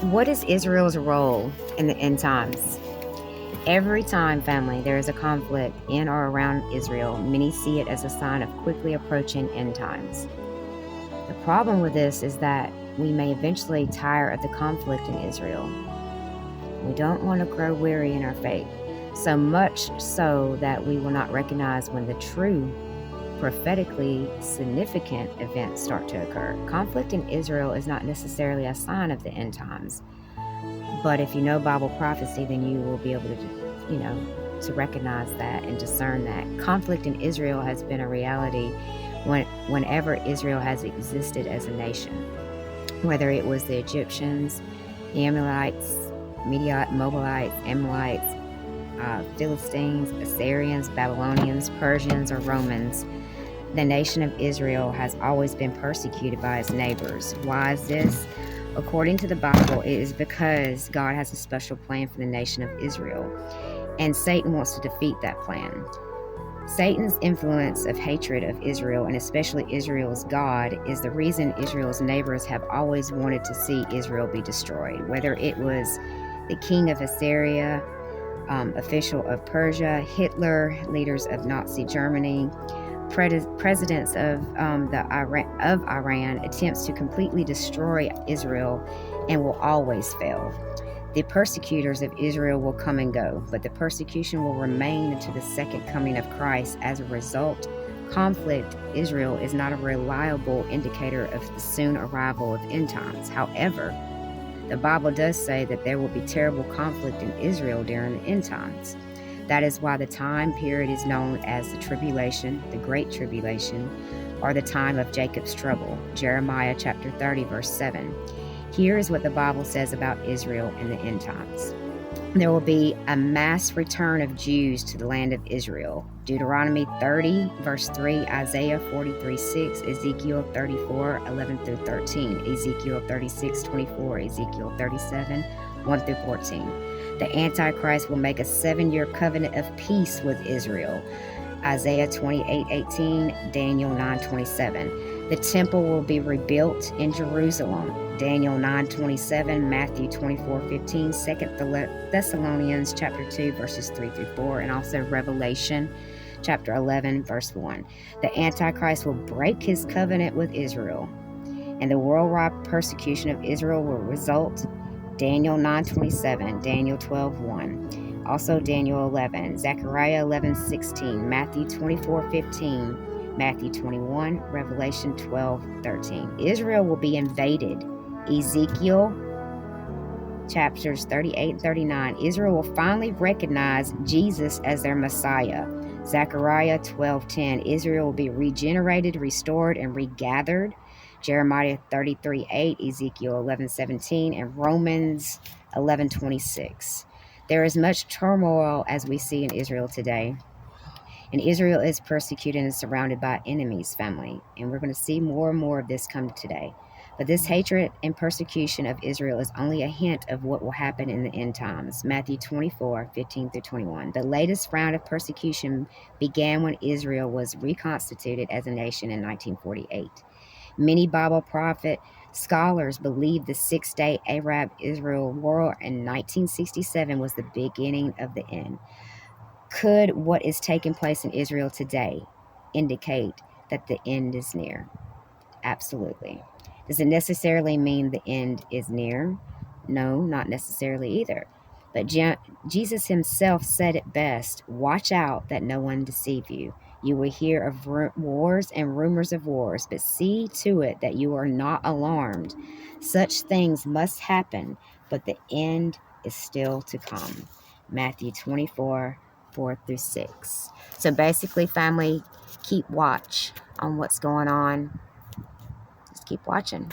What is Israel's role in the end times? Every time, family, there is a conflict in or around Israel, many see it as a sign of quickly approaching end times. The problem with this is that we may eventually tire of the conflict in Israel. We don't want to grow weary in our faith, so much so that we will not recognize when the true, prophetically significant events start to occur. Conflict in Israel is not necessarily a sign of the end times. But if you know Bible prophecy, then you will be able to, to recognize that and discern that. Conflict in Israel has been a reality whenever Israel has existed as a nation, whether it was the Egyptians, the Amalekites, Moabites, Amalekites, Philistines, Assyrians, Babylonians, Persians, or Romans. The nation of Israel has always been persecuted by its neighbors. Why is this? According to the Bible, it is because God has a special plan for the nation of Israel, and Satan wants to defeat that plan. Satan's influence of hatred of Israel, and especially Israel's God, is the reason Israel's neighbors have always wanted to see Israel be destroyed, whether it was the king of Assyria, official of Persia, Hitler, leaders of Nazi Germany, presidents of Iran. Attempts to completely destroy Israel and will always fail. The persecutors of Israel will come and go, but the persecution will remain until the second coming of Christ. As a result, conflict Israel is not a reliable indicator of the soon arrival of end times. However, the Bible does say that there will be terrible conflict in Israel during the end times. That is why the time period is known as the tribulation, the Great Tribulation, or the time of Jacob's trouble. Jeremiah chapter 30, verse 7. Here is what the Bible says about Israel in the end times. There will be a mass return of Jews to the land of Israel. Deuteronomy 30, verse 3, Isaiah 43, 6, Ezekiel 34, 11 through 13, Ezekiel 36, 24, Ezekiel 37, 1 through 14. The Antichrist will make a 7-year covenant of peace with Israel. Isaiah 28, 18, Daniel 9, 27. The temple will be rebuilt in Jerusalem. Daniel 9, 27, Matthew 24, 15, 2 Thessalonians chapter 2, verses 3 through 4, and also Revelation chapter 11, verse 1. The Antichrist will break his covenant with Israel, and the worldwide persecution of Israel will result. Daniel 9:27, Daniel 12:1, also Daniel 11, Zechariah 11:16, Matthew 24:15, Matthew 21, Revelation 12:13. Israel will be invaded. Ezekiel chapters 38 and 39. Israel will finally recognize Jesus as their Messiah. Zechariah 12:10. Israel will be regenerated, restored, and regathered. Jeremiah 33:8, Ezekiel 11:17, and Romans 11:26. There is much turmoil as we see in Israel today. And Israel is persecuted and surrounded by enemies, family. And we're going to see more and more of this come today. But this hatred and persecution of Israel is only a hint of what will happen in the end times. Matthew 24, 15 through 21. The latest round of persecution began when Israel was reconstituted as a nation in 1948. Many Bible prophet scholars believe the 6-day Arab-Israel war in 1967 was the beginning of the end. Could what is taking place in Israel today indicate that the end is near? Absolutely. Does it necessarily mean the end is near? No, not necessarily either. But Jesus himself said it best: watch out that no one deceive you. You will hear of wars and rumors of wars, but see to it that you are not alarmed. Such things must happen, but the end is still to come. Matthew 24, 4 through 6. So basically, family, keep watch on what's going on. Just keep watching.